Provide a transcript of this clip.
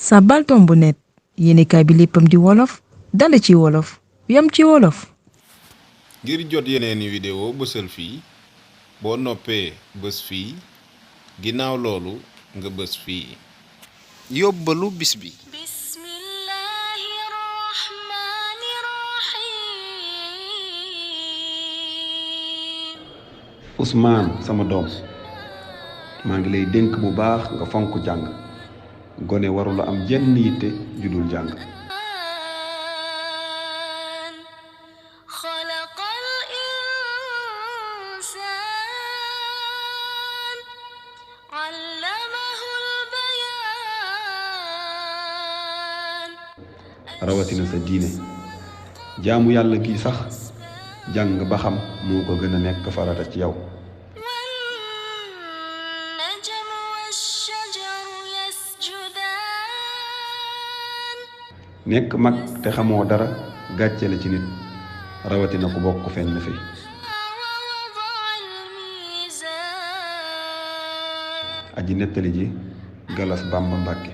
Sabalton.net yéenekaay bi léppam di wolof dale ci wolof yam ci wolof. ngir jot yeneeni vidéo bësal fii boo noppee bës fii ginnaaw loolu nga bës fii. yóbbalu bis bi. Ousmane sama doom maa ngi lay dénk bu baax nga fonk jàng gone warula am jenn yitte judul jàng. rawatina sa diine jaamu yàlla gi sax jàng ba xam moo ko gën a nekk farata ci yow. nekk mag te xamoo dara gàcce la ci nit rawatina ku bokk fenn fi. aji nettali ji Galas Bamba Mbàkke.